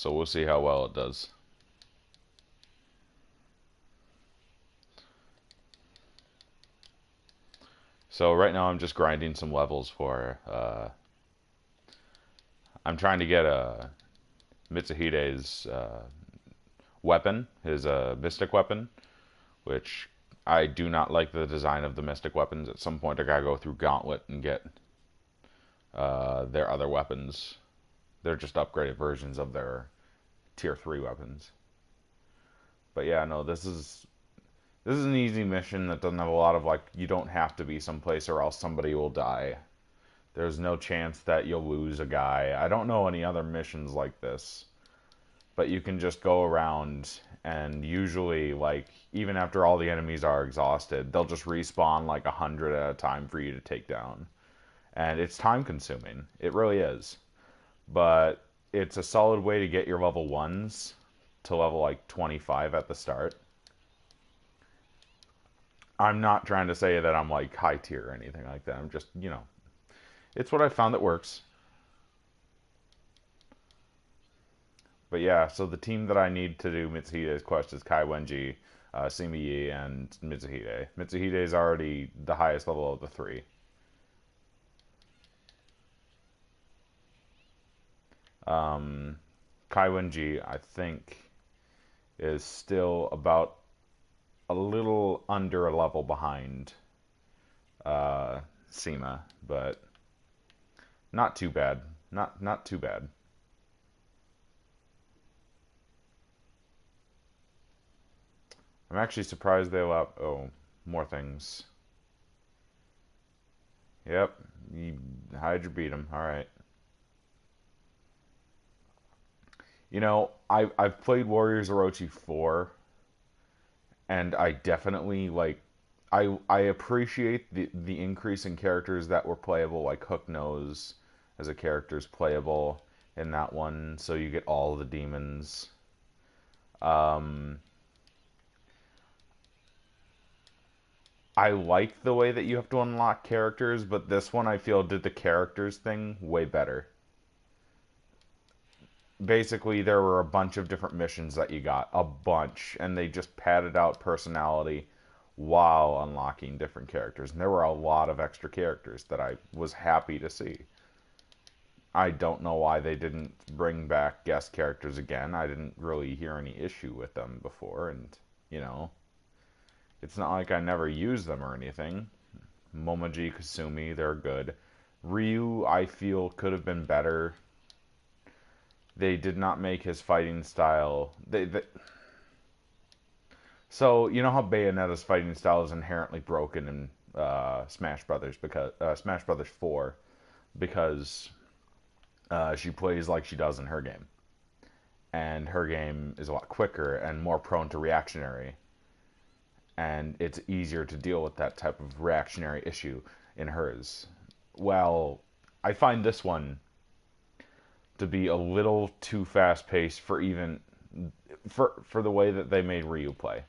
So we'll see how well it does. So right now I'm just grinding some levels for. I'm trying to get Mitsuhide's weapon, his mystic weapon, which I do not like the design of the mystic weapons. At some point I gotta go through Gauntlet and get their other weapons. They're just upgraded versions of their tier 3 weapons. But yeah, no, this is an easy mission that doesn't have a lot of like, you don't have to be someplace or else somebody will die. There's no chance that you'll lose a guy. I don't know any other missions like this. But you can just go around and usually, like, even after all the enemies are exhausted, they'll just respawn like 100 at a time for you to take down. And it's time consuming. It really is. But it's a solid way to get your level 1s to level like 25 at the start. I'm not trying to say that I'm like high tier or anything like that. I'm just, it's what I found that works. But yeah, so the team that I need to do Mitsuhide's quest is Kai Wenji, Sima Yi, and Mitsuhide. Mitsuhide is already the highest level of the three. Kai Wenji, I think, is still about a little under a level behind Sima, but not too bad. Not too bad. I'm actually surprised they allow. Oh, more things. Yep, Hydra beat him. All right. I've played Warriors Orochi 4, and I definitely like. I appreciate the increase in characters that were playable, like Hook Nose as a character is playable in that one, so you get all the demons. Um, I like the way that you have to unlock characters, but this one I feel did the characters thing way better. Basically, there were a bunch of different missions that you got, a bunch, and they just padded out personality while unlocking different characters. And there were a lot of extra characters that I was happy to see. I don't know why they didn't bring back guest characters again. I didn't really hear any issue with them before, and, you know, it's not like I never used them or anything. Momoji, Kasumi, they're good. Ryu, I feel, could have been better. They did not make his fighting style. So you know how Bayonetta's fighting style is inherently broken in Smash Brothers because Smash Brothers 4 because she plays like she does in her game, and her game is a lot quicker and more prone to reactionary, and it's easier to deal with that type of reactionary issue in hers. Well, I find this one to be a little too fast paced for even for the way that they made Ryu play.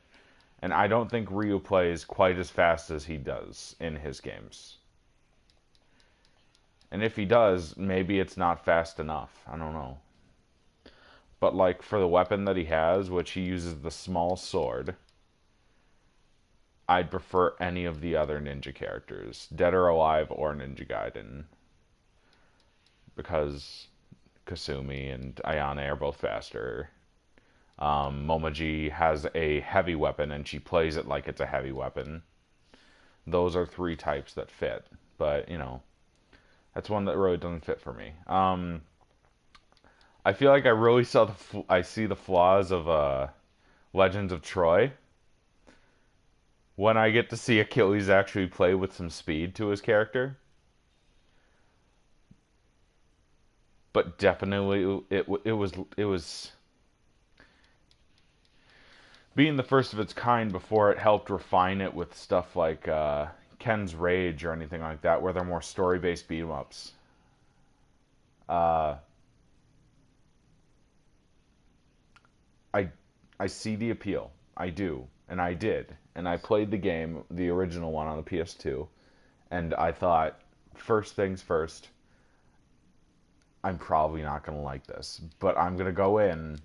And I don't think Ryu plays quite as fast as he does in his games. And if he does, maybe it's not fast enough. I don't know. But like for the weapon that he has, which he uses the small sword, I'd prefer any of the other ninja characters, Dead or Alive or Ninja Gaiden, because Kasumi and Ayane are both faster. Momoji has a heavy weapon and she plays it like it's a heavy weapon. Those are three types that fit, but that's one that really doesn't fit for me. I feel like I really I see the flaws of Legends of Troy when I get to see Achilles actually play with some speed to his character. But definitely it was being the first of its kind before it helped refine it with stuff like Ken's Rage or anything like that, where they're more story-based beat 'em ups. Uh, I I see the appeal. I do, and I did, and I played the game, the original one on the PS2, and I thought, first things first, I'm probably not going to like this, but I'm going to go in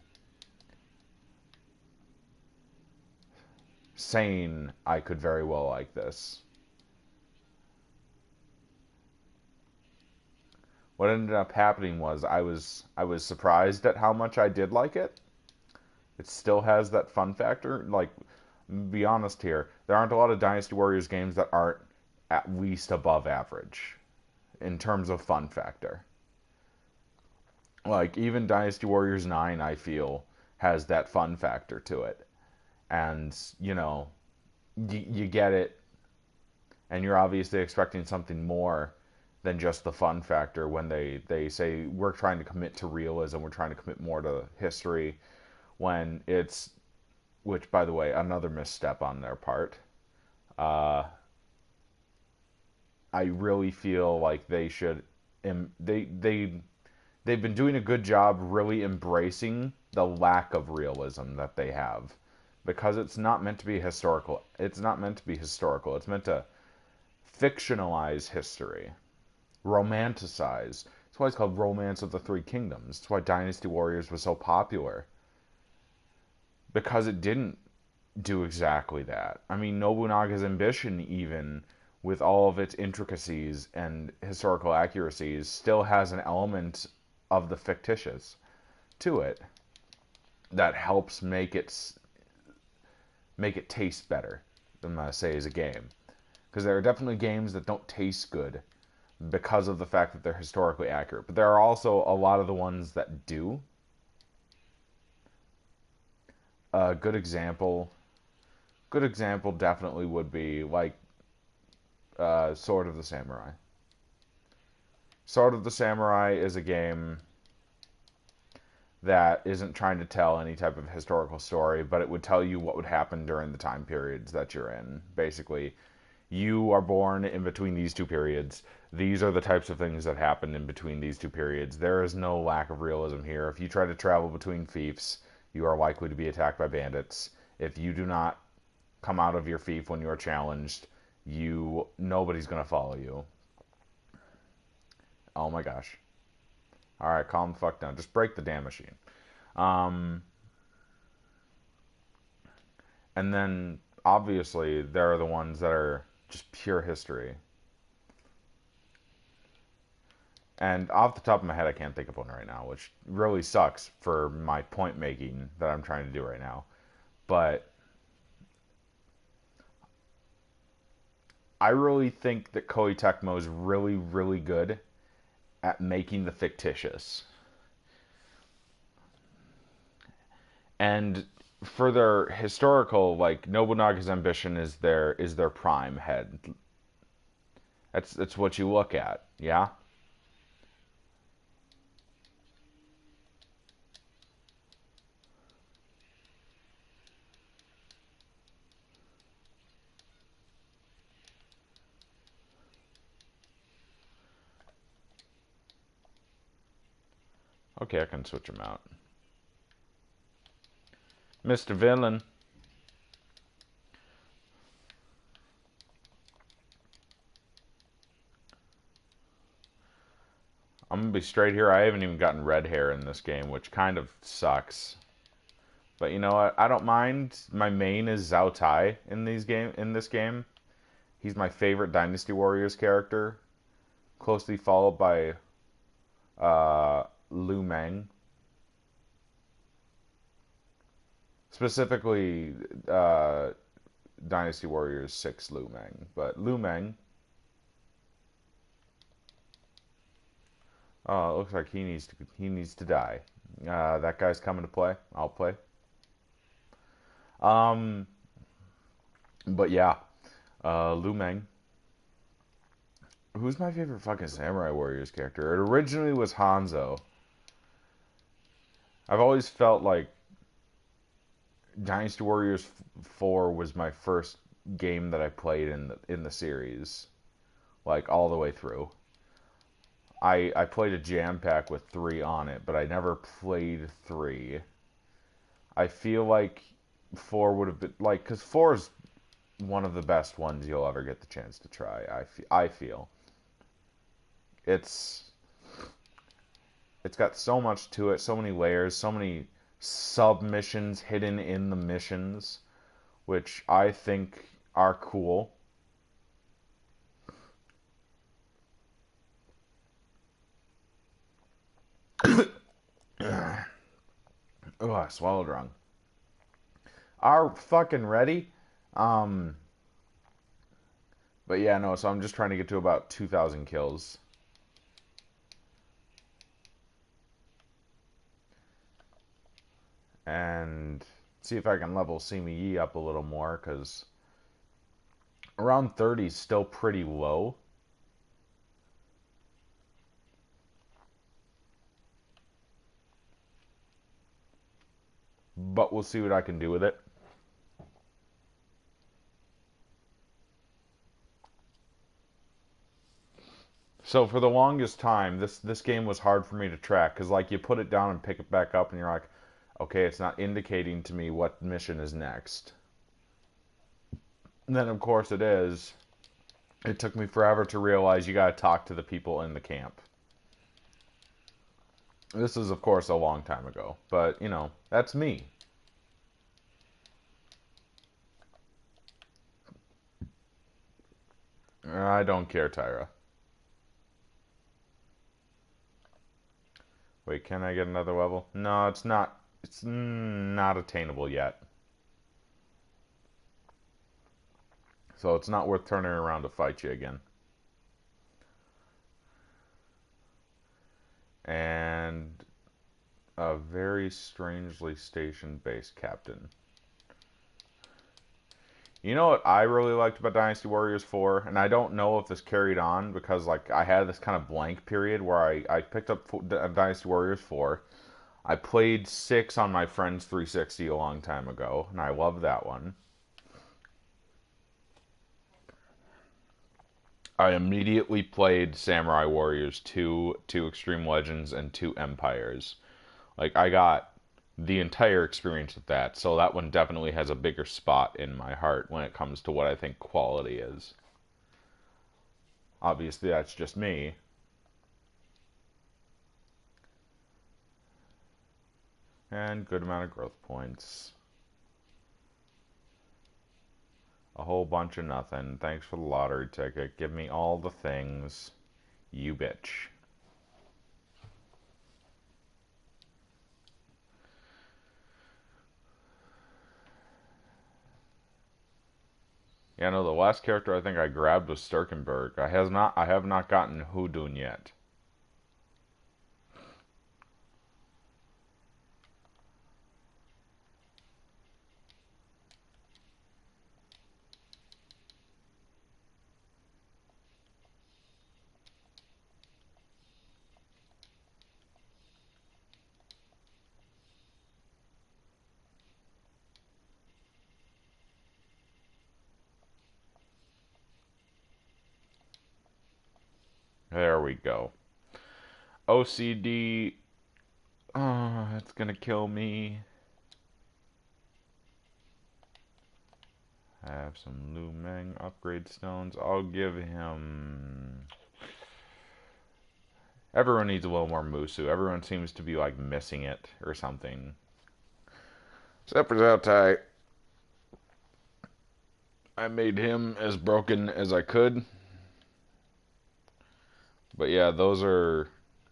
saying I could very well like this. What ended up happening was I was surprised at how much I did like it. It still has that fun factor. Like, be honest here, there aren't a lot of Dynasty Warriors games that aren't at least above average in terms of fun factor. Like, even Dynasty Warriors 9, I feel, has that fun factor to it. And, you get it, and you're obviously expecting something more than just the fun factor when they say we're trying to commit to realism, we're trying to commit more to history, when it's, which, by the way, another misstep on their part. Uh, I really feel like they should, they've been doing a good job really embracing the lack of realism that they have, because it's not meant to be historical. It's not meant to be historical. It's meant to fictionalize history, romanticize. That's why it's called Romance of the Three Kingdoms. That's why Dynasty Warriors was so popular, because it didn't do exactly that. I mean, Nobunaga's Ambition, even with all of its intricacies and historical accuracies, still has an element of the fictitious to it that helps make it taste better, I'm gonna say, as a game. Because there are definitely games that don't taste good because of the fact that they're historically accurate, but there are also a lot of the ones that do. A good example definitely would be like Sword of the Samurai. Sword of the Samurai is a game that isn't trying to tell any type of historical story, but it would tell you what would happen during the time periods that you're in. Basically, you are born in between these two periods. These are the types of things that happen in between these two periods. There is no lack of realism here. If you try to travel between fiefs, you are likely to be attacked by bandits. If you do not come out of your fief when you are challenged, nobody's gonna follow you. Oh my gosh. Alright, calm the fuck down. Just break the damn machine. Um, and then, obviously, there are the ones that are just pure history. And off the top of my head, I can't think of one right now, which really sucks for my point making that I'm trying to do right now. But I really think that Koei Tecmo is really, really good at making the fictitious. And for their historical, like, Nobunaga's Ambition is their prime head. That's what you look at, yeah? Okay, I can switch him out. Mr. Villain. I'm gonna be straight here. I haven't even gotten red hair in this game, which kind of sucks. But you know what? I don't mind. My main is Zhao Tai in this game. He's my favorite Dynasty Warriors character, closely followed by Lu Meng. Specifically, Dynasty Warriors 6 Lu Meng. But Lu Meng, oh, it looks like he needs to die. That guy's coming to play. I'll play. Um, but yeah, Lu Meng. Who's my favorite fucking Samurai Warriors character? It originally was Hanzo. I've always felt like Dynasty Warriors 4 was my first game that I played in the series, like all the way through. I played a jam pack with 3 on it, but I never played 3. I feel like 4 would have been like, because 4 is one of the best ones you'll ever get the chance to try. I feel it's It's got so much to it, so many layers, so many sub-missions hidden in the missions, which I think are cool. Oh, I swallowed wrong. Are fucking ready? Um, but yeah, no, so I'm just trying to get to about 2,000 kills. And see if I can level Sima Yi up a little more, because around 30 is still pretty low. But we'll see what I can do with it. So for the longest time, this game was hard for me to track because like you put it down and pick it back up, and you're like, okay, it's not indicating to me what mission is next. And then of course it is. It took me forever to realize you gotta talk to the people in the camp. This is of course a long time ago, but you know that's me. I don't care, Tyra. Wait, can I get another level? No, it's not. It's not attainable yet. So it's not worth turning around to fight you again. And a very strangely stationed base captain. You know what I really liked about Dynasty Warriors 4? And I don't know if this carried on because like I had this kind of blank period where I picked up Dynasty Warriors 4. I played 6 on my friend's 360 a long time ago, and I love that one. I immediately played Samurai Warriors 2, 2 Extreme Legends, and 2 Empires. Like, I got the entire experience with that, so that one definitely has a bigger spot in my heart when it comes to what I think quality is. Obviously, that's just me. And good amount of growth points. A whole bunch of nothing. Thanks for the lottery ticket. Give me all the things. You bitch. Yeah, no, the last character I think I grabbed was Sturkenberg. I have not gotten Hudun yet. There we go. OCD. Oh, it's gonna kill me. I have some Lu Meng upgrade stones. I'll give him. Everyone needs a little more Musu. Everyone seems to be like missing it or something. Except for Zhao. I made him as broken as I could. But yeah, those are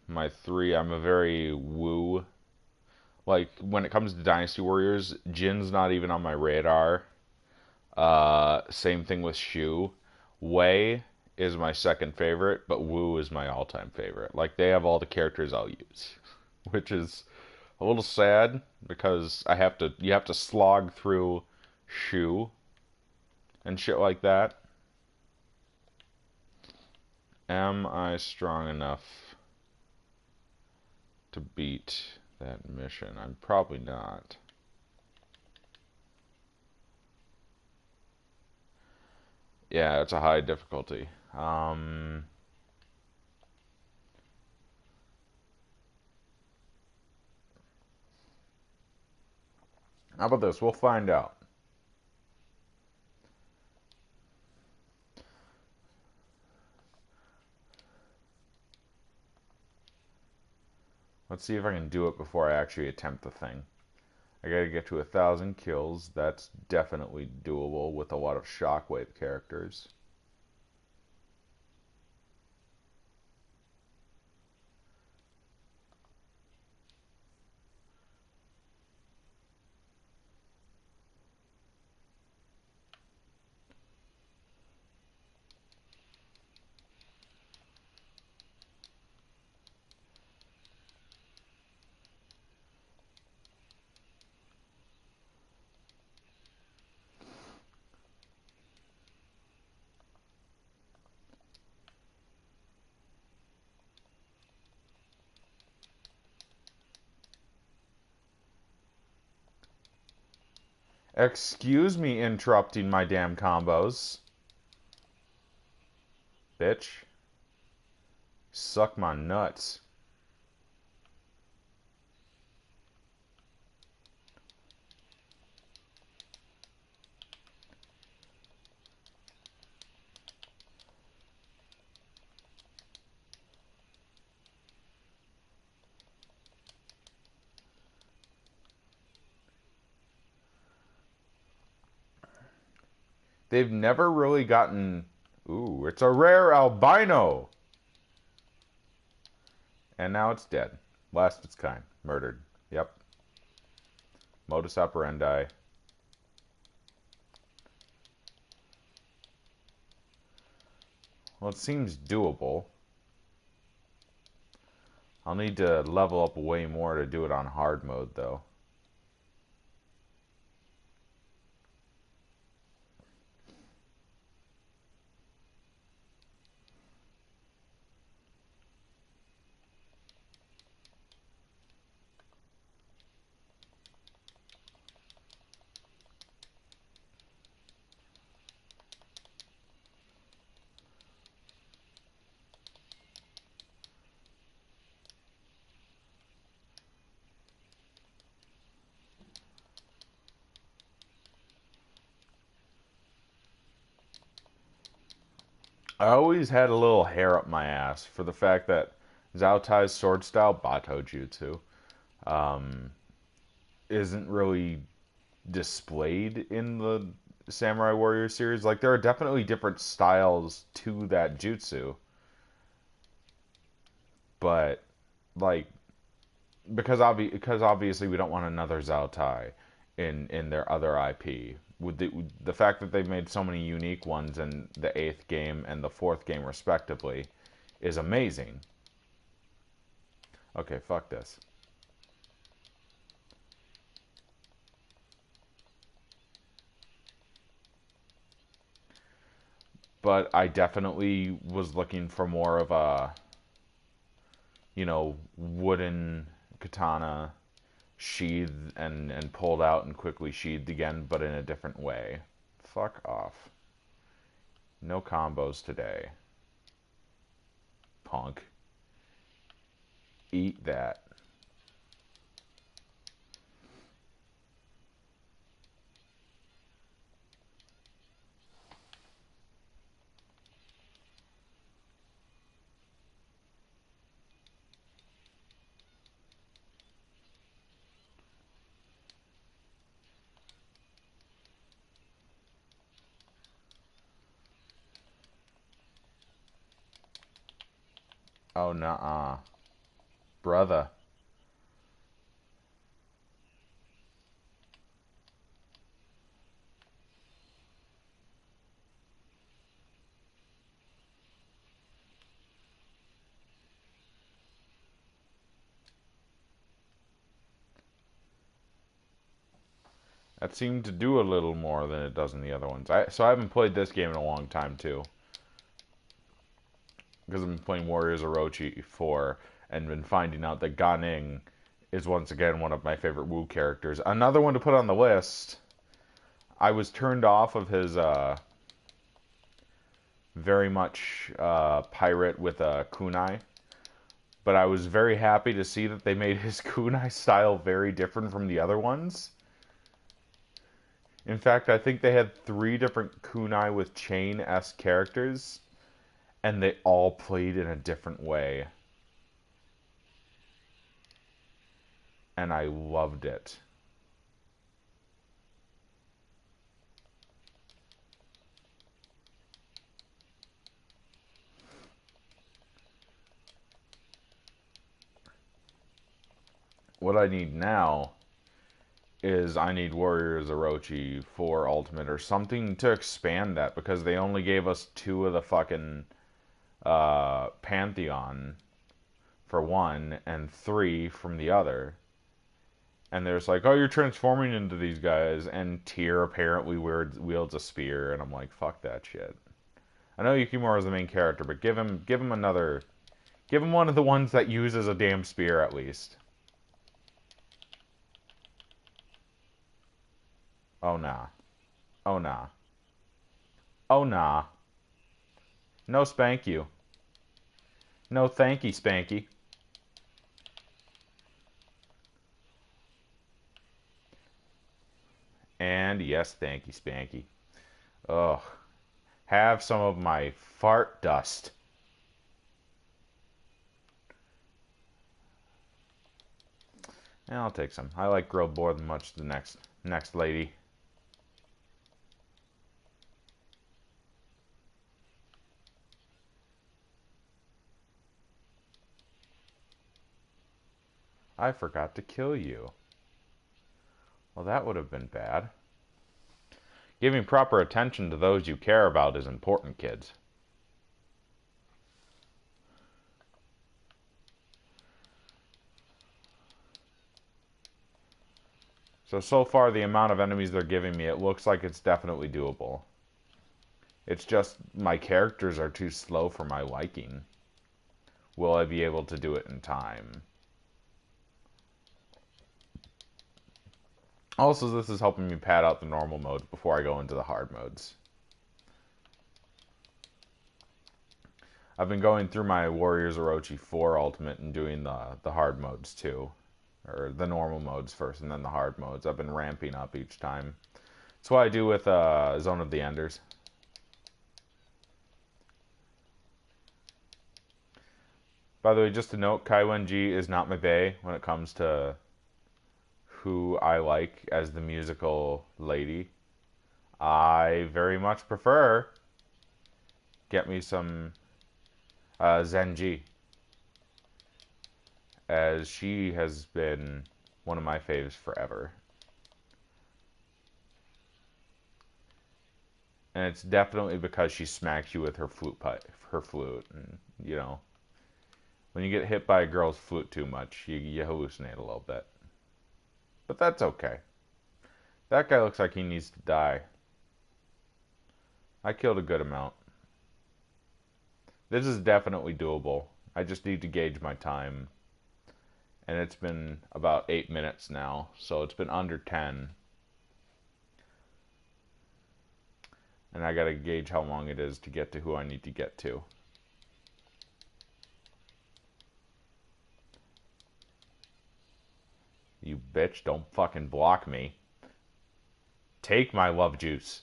my 3. I'm a very woo. Like, when it comes to Dynasty Warriors, Jin's not even on my radar. Same thing with Shu. Wei is my second favorite, but Wu is my all-time favorite. Like, they have all the characters I'll use, which is a little sad because you have to slog through Shu and shit like that. Am I strong enough to beat that mission? I'm probably not. Yeah, it's a high difficulty. How about this? We'll find out. Let's see if I can do it before I actually attempt the thing. I gotta get to 1,000 kills. That's definitely doable with a lot of shockwave characters. Excuse me interrupting my damn combos. Bitch. Suck my nuts. They've never really gotten... Ooh, it's a rare albino! And now it's dead. Last of its kind. Murdered. Yep. Modus operandi. Well, it seems doable. I'll need to level up way more to do it on hard mode, though. I always had a little hair up my ass for the fact that Zhao Tai's sword style, Bato Jutsu, um, isn't really displayed in the Samurai Warrior series. Like, there are definitely different styles to that jutsu, but, like, because obviously we don't want another Zhao Tai in their other IP. With the fact that they've made so many unique ones in the 8th game and the 4th game respectively is amazing. Okay, fuck this. But I definitely was looking for more of a, wooden katana sheathed and pulled out and quickly sheathed again, but in a different way. Fuck off. No combos today. Punk. Eat that. Oh, nuh-uh. Brother. That seemed to do a little more than it does in the other ones. So I haven't played this game in a long time, too. Because I've been playing Warriors Orochi 4 and been finding out that Ganing is once again one of my favorite Wu characters. Another one to put on the list. I was turned off of his very much pirate with a kunai, but I was very happy to see that they made his kunai style very different from the other ones. In fact, I think they had 3 different kunai with chain-esque characters, and they all played in a different way. and I loved it. What I need now is I need Warriors Orochi 4 Ultimate or something to expand that, because they only gave us 2 of the fucking Pantheon for one and 3 from the other. And there's like, oh, you're transforming into these guys, and Tyr apparently wields a spear, and I'm like, fuck that shit. I know Yukimura is the main character, but give him another, give him one of the ones that uses a damn spear at least. Oh nah. Oh nah. Oh nah. No spank you. No thanky spanky. And yes, thanky spanky. Ugh. Have some of my fart dust. Yeah, I'll take some. I like grilled more than much the next lady. I forgot to kill you. Well, that would have been bad. Giving proper attention to those you care about is important, kids. So far, the amount of enemies they're giving me, it looks like it's definitely doable. It's just my characters are too slow for my liking. Will I be able to do it in time? Also, this is helping me pad out the normal modes before I go into the hard modes. I've been going through my Warriors Orochi 4 Ultimate and doing the hard modes too. Or the normal modes first and then the hard modes. I've been ramping up each time. That's what I do with Zone of the Enders. By the way, just a note, Kai Wen-ji is not my bae when it comes to who I like as the musical lady. I very much prefer get me some Zenji, as she has been one of my faves forever. And it's definitely because she smacks you with her flute, and you know, when you get hit by a girl's flute too much, you hallucinate a little bit. But that's okay. That guy looks like he needs to die. I killed a good amount. This is definitely doable. I just need to gauge my time. And it's been about 8 minutes now, so it's been under 10. And I gotta gauge how long it is to get to who I need to get to. You bitch, don't fucking block me. Take my love juice.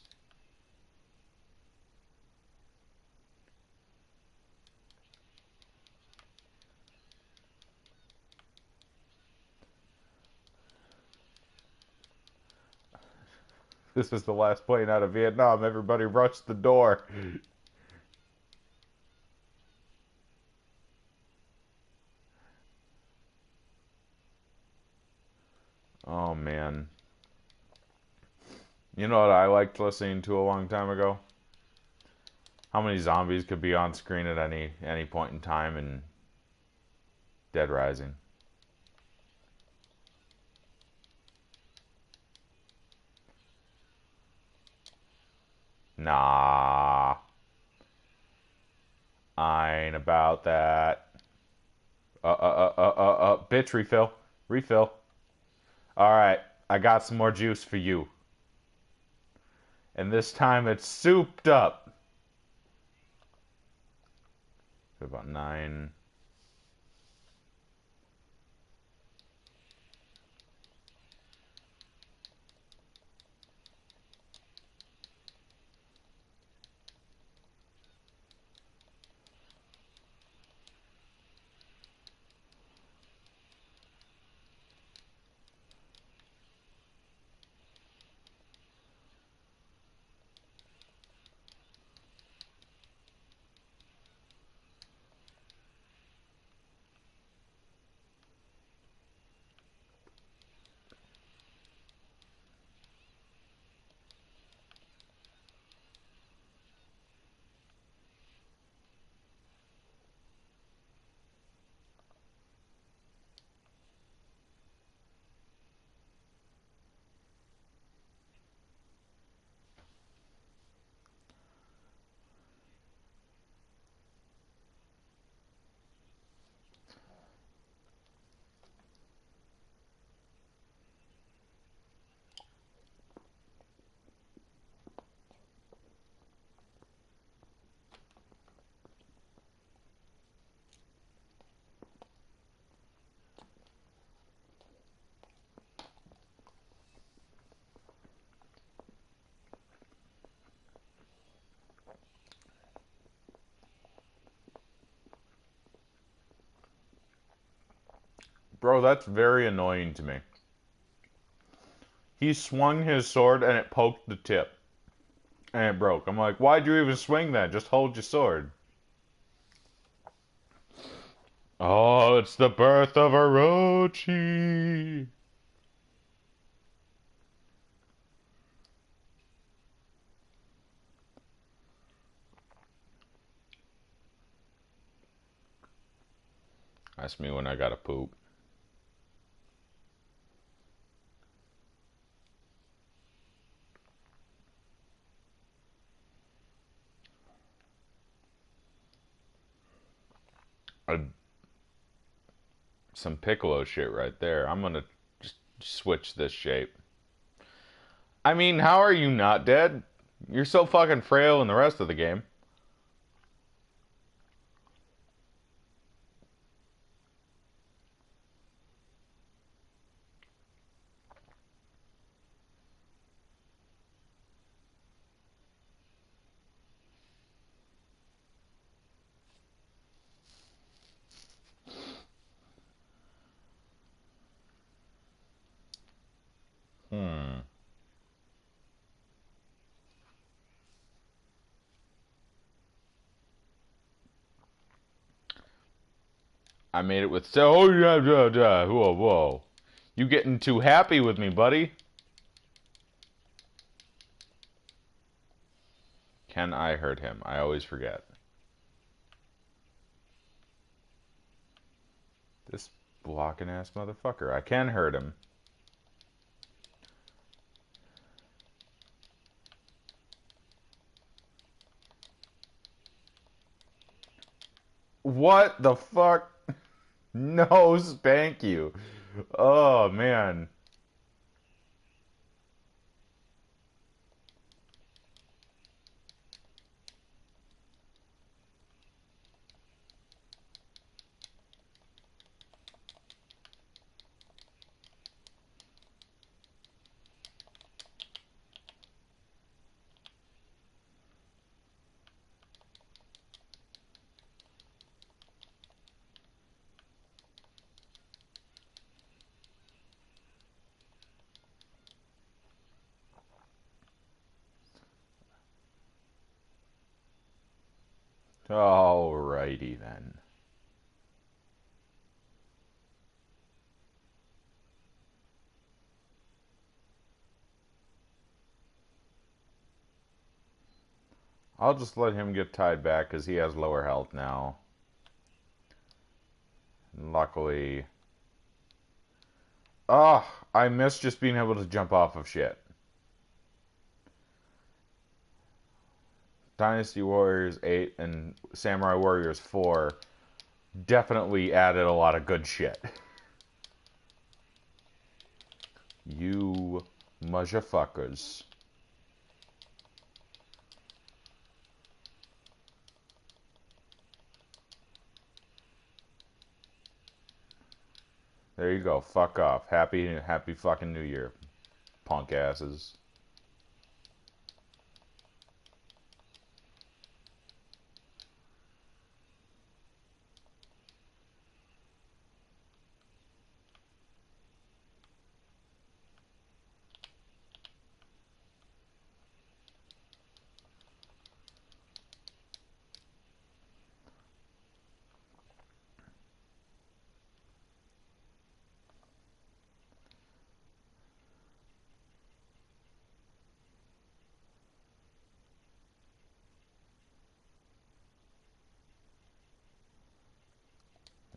This was the last plane out of Vietnam. Everybody rushed the door. Oh, man. You know what I liked listening to a long time ago? How many zombies could be on screen at any point in time in Dead Rising? Nah. I ain't about that. Bitch, refill. Refill. Alright, I got some more juice for you. And this time it's souped up. About 9. Bro, that's very annoying to me. He swung his sword and it poked the tip. And it broke. I'm like, why'd you even swing that? Just hold your sword. Oh, it's the birth of Orochi. That's me when I gotta poop. Some Piccolo shit right there. I'm gonna just switch this shape. I mean, how are you not dead? You're so fucking frail in the rest of the game. Hmm. I made it with oh yeah. Whoa, whoa. You getting too happy with me, buddy? Can I hurt him? I always forget. This blocking ass motherfucker. I can hurt him. What the fuck? No, spank you. Oh, man. Alrighty then. I'll just let him get tied back because he has lower health now. And luckily... Oh, I miss just being able to jump off of shit. Dynasty Warriors 8 and Samurai Warriors 4 definitely added a lot of good shit. You motherfuckers. There you go. Fuck off. Happy fucking New Year, punk asses.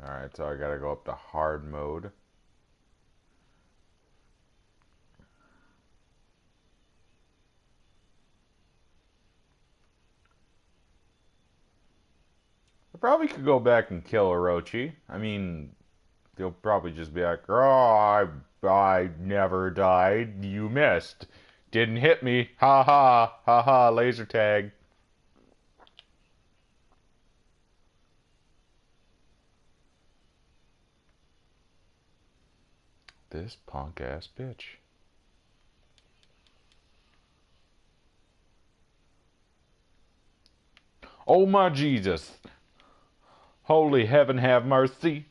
Alright, so I gotta go up to hard mode. I probably could go back and kill Orochi. I mean, they'll probably just be like, oh, I never died. You missed. Didn't hit me. Ha ha. Ha ha. Laser tag. This punk ass bitch. Oh my Jesus. Holy heaven have mercy.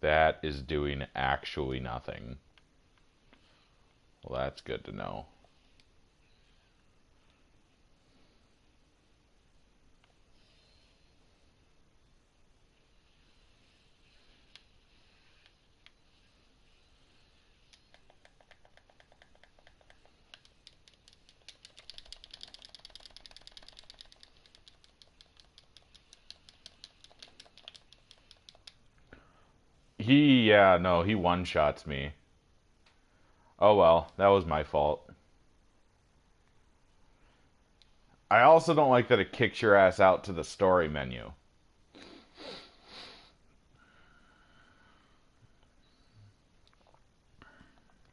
That is doing actually nothing. Well, that's good to know. Yeah, no, he one-shots me. Oh well, that was my fault. I also don't like that it kicks your ass out to the story menu.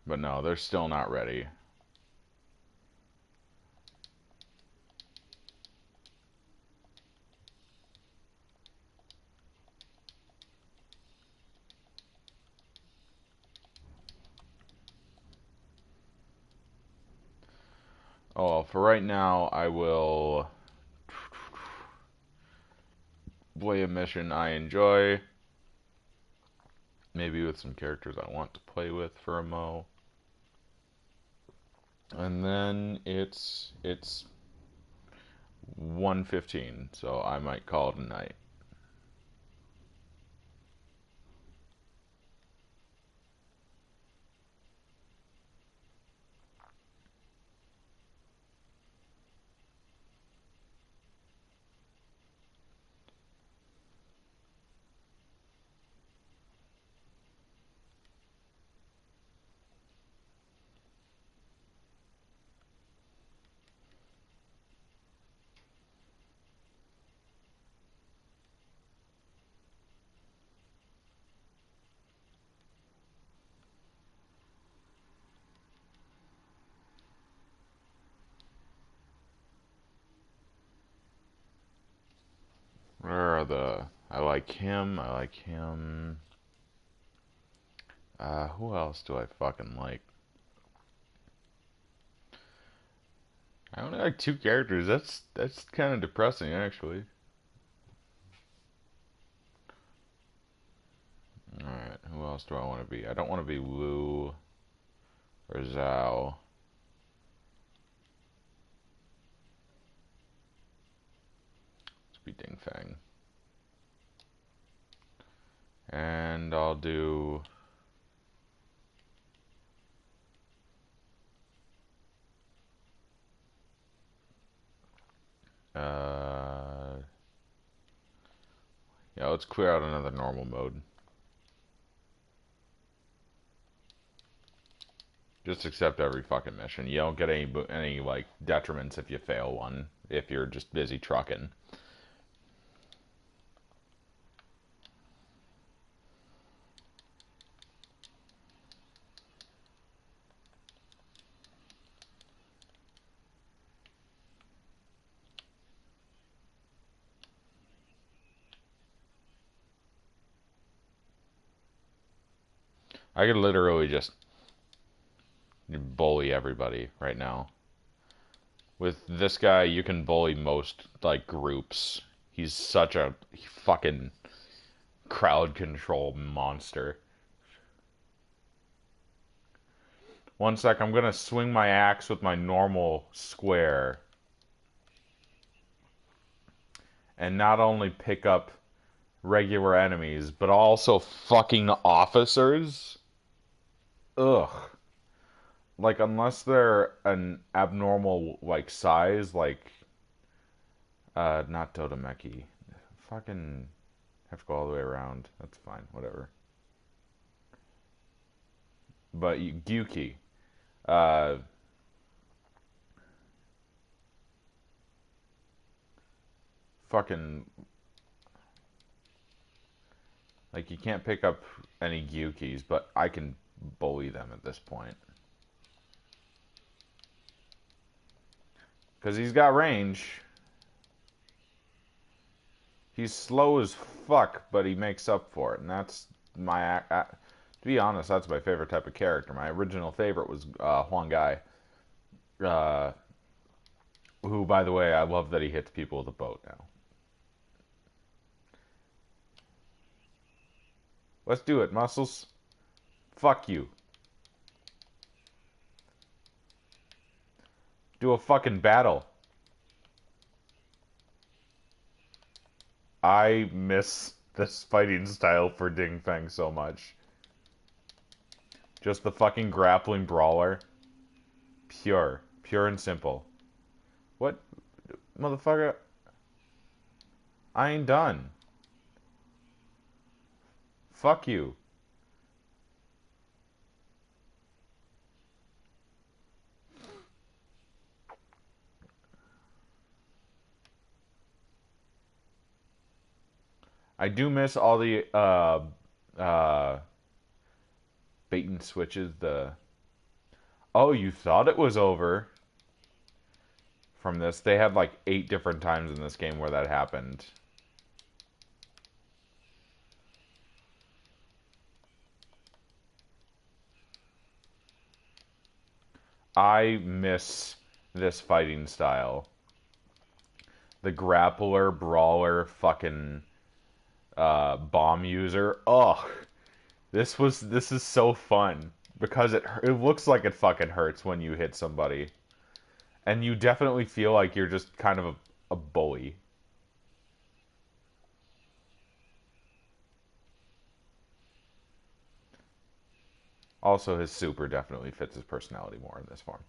But no, they're still not ready. Oh well, for right now, I will play a mission I enjoy. Maybe with some characters I want to play with for a mo. And then it's 1:15, so I might call it a night. Where are the... I like him, I like him. Who else do I fucking like? I only like two characters. That's kind of depressing, actually. Alright, who else do I want to be? I don't want to be Wu or Zhao. Let's be Ding Fang. And I'll do... yeah, let's clear out another normal mode. Just accept every fucking mission. You don't get any like detriments if you fail one. If you're just busy trucking. I could literally just bully everybody right now. With this guy, you can bully most like groups. He's such a fucking crowd control monster. One sec, I'm gonna swing my axe with my normal square. And not only pick up regular enemies, but also fucking officers. Ugh. Like, unless they're an abnormal, like, size, like, not Dodomeki. Fucking have to go all the way around. That's fine, whatever. But Gyuki, uh, fucking, like, you can't pick up any Gyukis, but I can bully them at this point. Because he's got range. He's slow as fuck, but he makes up for it, and that's my... to be honest, that's my favorite type of character. My original favorite was Huang Gai. Who, by the way, I love that he hits people with a boat now. Let's do it, muscles. Fuck you. Do a fucking battle. I miss this fighting style for Ding Feng so much. Just the fucking grappling brawler. Pure. Pure and simple. What? Motherfucker. I ain't done. Fuck you. I do miss all the bait and switches. The oh, you thought it was over from this. They had like 8 different times in this game where that happened. I miss this fighting style. The grappler, brawler, fucking bomb user. Ugh. This is so fun because it looks like it fucking hurts when you hit somebody. And you definitely feel like you're just kind of a bully. Also, his super definitely fits his personality more in this form.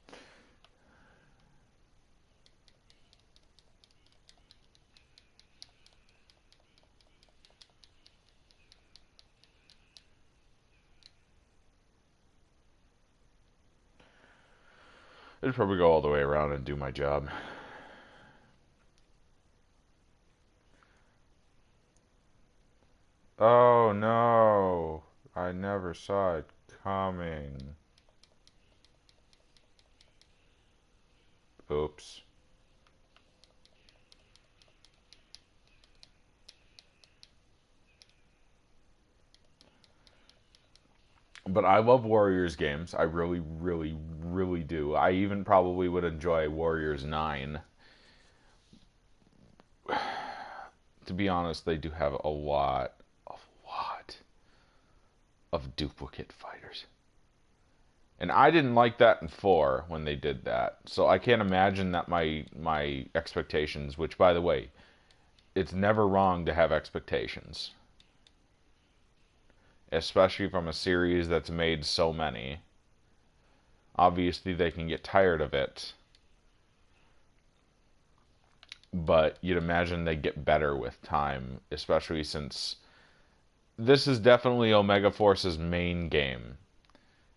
I'd probably go all the way around and do my job. Oh no! I never saw it coming. Oops. But I love Warriors games. I really, really, really do. I even probably would enjoy Warriors 9. To be honest, they do have a lot of duplicate fighters. And I didn't like that in 4 when they did that. So I can't imagine that my expectations, which by the way, it's never wrong to have expectations. Especially from a series that's made so many. Obviously they can get tired of it. But you'd imagine they get better with time, especially since this is definitely Omega Force's main game.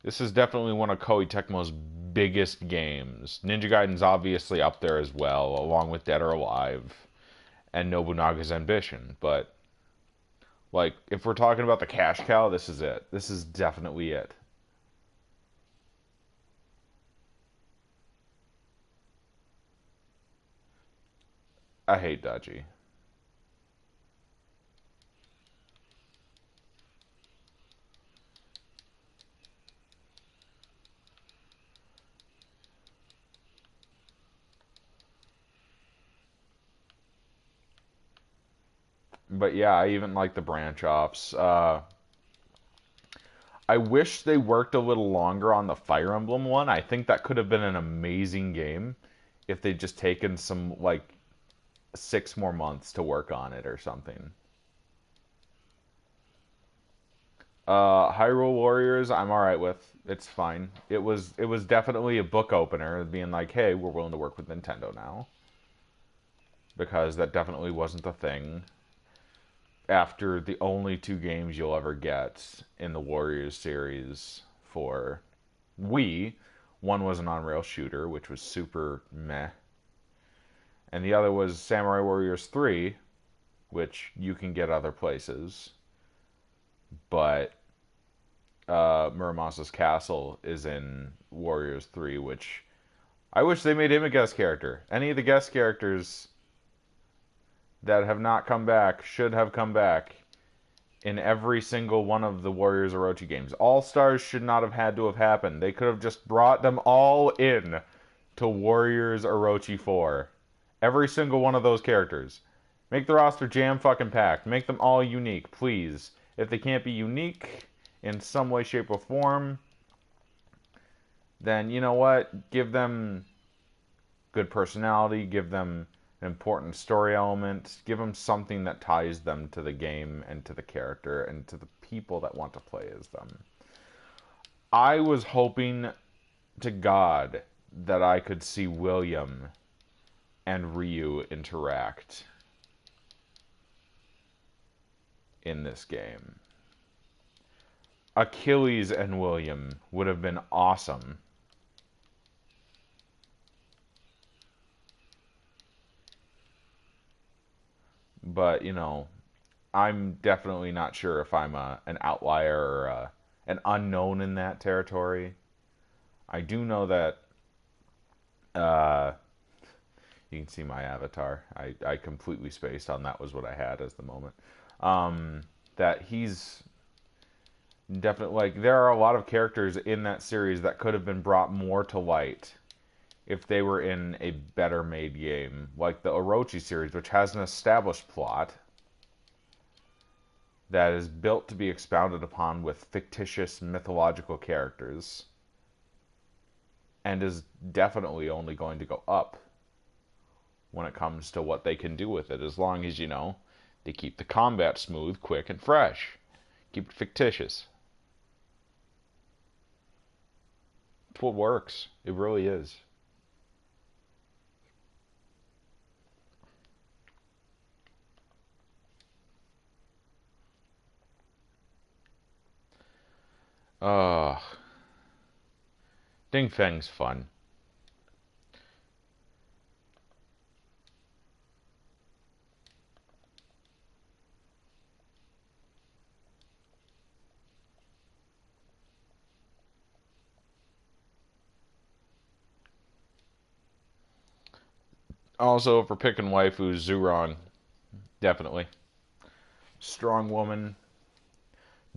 This is definitely one of Koei Tecmo's biggest games. Ninja Gaiden's obviously up there as well, along with Dead or Alive and Nobunaga's Ambition. But, like, if we're talking about the cash cow, this is it. This is definitely it. I hate Dodgy. But yeah, I even like the branch offs. I wish they worked a little longer on the Fire Emblem one. I think that could have been an amazing game if they'd just taken some, like, 6 more months to work on it or something. Hyrule Warriors, I'm alright with. It's fine. It was definitely a book opener, being like, hey, we're willing to work with Nintendo now. Because that definitely wasn't the thing after the only 2 games you'll ever get in the Warriors series for Wii. One was an on-rail shooter, which was super meh. And the other was Samurai Warriors 3, which you can get other places. But Muramasa's Castle is in Warriors 3, which I wish they made him a guest character. Any of the guest characters that have not come back should have come back in every single one of the Warriors Orochi games. All Stars should not have had to have happened. They could have just brought them all in to Warriors Orochi 4. Every single one of those characters. Make the roster jam fucking packed. Make them all unique, please. If they can't be unique in some way, shape, or form, then you know what? Give them good personality, give them an important story element, give them something that ties them to the game and to the character and to the people that want to play as them. I was hoping to God that I could see William and Ryu interact in this game. Achilles and William would have been awesome. But, you know, I'm definitely not sure if I'm an outlier or an unknown in that territory. I do know that uh, you can see my avatar. I completely spaced on that was what I had as the moment. That he's definitely like there are a lot of characters in that series that could have been brought more to light if they were in a better made game, like the Orochi series, which has an established plot that is built to be expounded upon with fictitious mythological characters and is definitely only going to go up when it comes to what they can do with it, as long as, you know, they keep the combat smooth, quick, and fresh. Keep it fictitious. It's what works. It really is. Uh, Ding Feng's fun. Also, for picking waifus, Zurong. Definitely. Strong woman.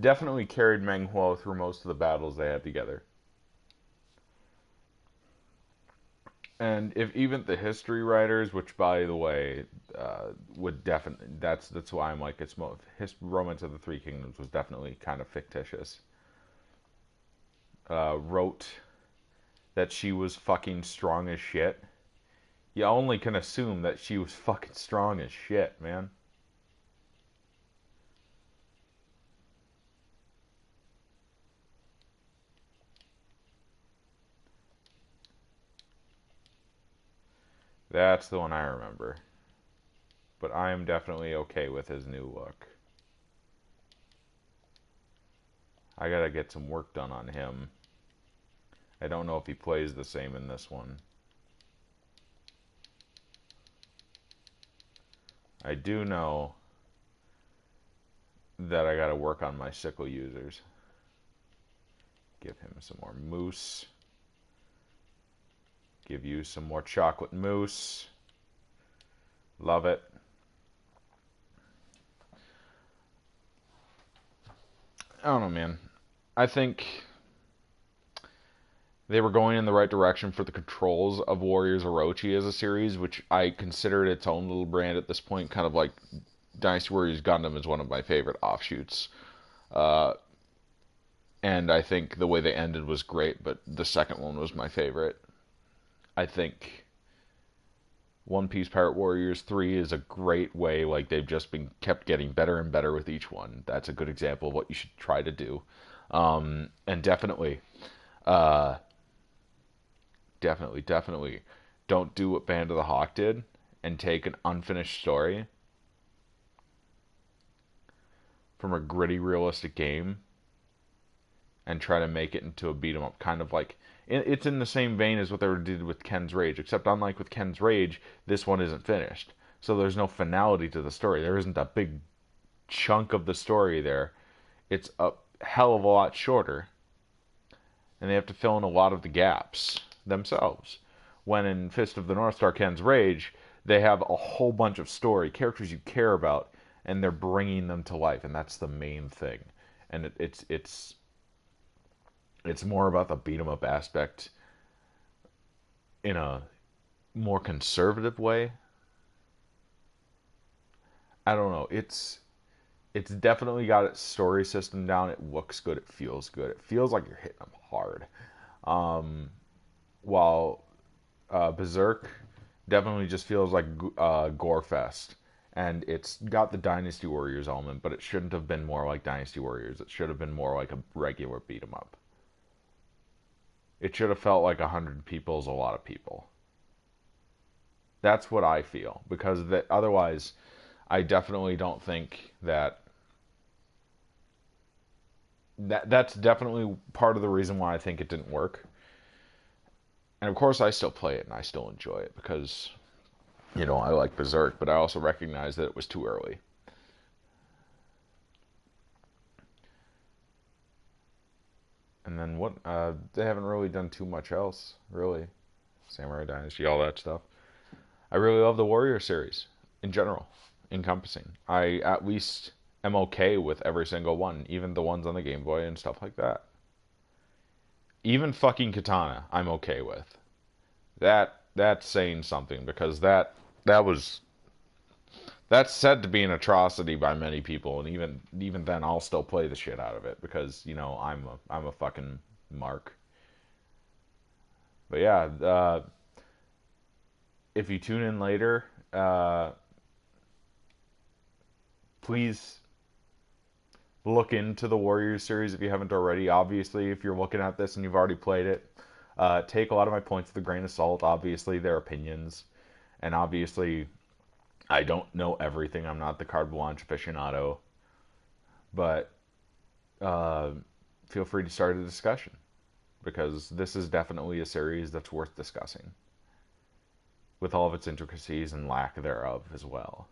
Definitely carried Meng Huo through most of the battles they had together. And if even the history writers, which by the way, would definitely that's why I'm like it's most his Romance of the Three Kingdoms was definitely kind of fictitious. Wrote that she was fucking strong as shit. You only can assume that she was fucking strong as shit, man. That's the one I remember. But I am definitely okay with his new look. I gotta get some work done on him. I don't know if he plays the same in this one. I do know that I gotta work on my sickle users. Give him some more mousse. Give you some more chocolate mousse. Love it. I don't know, man. I think they were going in the right direction for the controls of Warriors Orochi as a series, which I consider it its own little brand at this point, kind of like Dynasty Warriors Gundam is one of my favorite offshoots. Uh, and I think the way they ended was great, but the second one was my favorite. I think One Piece Pirate Warriors 3 is a great way, like they've just been kept getting better and better with each one. That's a good example of what you should try to do. And definitely, uh, definitely don't do what Band of the Hawk did and take an unfinished story from a gritty, realistic game and try to make it into a beat 'em up, kind of like it's in the same vein as what they did with Ken's Rage, except unlike with Ken's Rage, this one isn't finished. So there's no finality to the story. There isn't a big chunk of the story there. It's a hell of a lot shorter, and they have to fill in a lot of the gaps themselves. When in Fist of the North Star Ken's Rage, they have a whole bunch of story, characters you care about, and they're bringing them to life, and that's the main thing. And it's more about the beat 'em up aspect in a more conservative way. I don't know. It's definitely got its story system down. It looks good. It feels good. It feels like you're hitting them hard. While Berserk definitely just feels like Gorefest. And it's got the Dynasty Warriors element, but it shouldn't have been more like Dynasty Warriors. It should have been more like a regular beat 'em up. It should have felt like 100 people is a lot of people. That's what I feel. Because otherwise, I definitely don't think that's definitely part of the reason why I think it didn't work. And of course, I still play it and I still enjoy it because, I like Berserk, but I also recognize that it was too early. And then what? They haven't really done too much else, really. Samurai Dynasty, all that stuff. I really love the Warrior series in general, encompassing. I at least am okay with every single one, even the ones on the Game Boy and stuff like that. Even fucking Katana, I'm okay with. That's saying something because that was that's said to be an atrocity by many people, and even then, I'll still play the shit out of it because I'm a fucking mark. But yeah, if you tune in later, please look into the Warriors series if you haven't already. Obviously, if you're looking at this and you've already played it, take a lot of my points with a grain of salt. Obviously, they're opinions, and obviously, I don't know everything. I'm not the carte blanche aficionado, but uh, feel free to start a discussion because this is definitely a series that's worth discussing with all of its intricacies and lack thereof as well.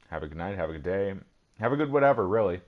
Have a good night, have a good day, have a good whatever, really.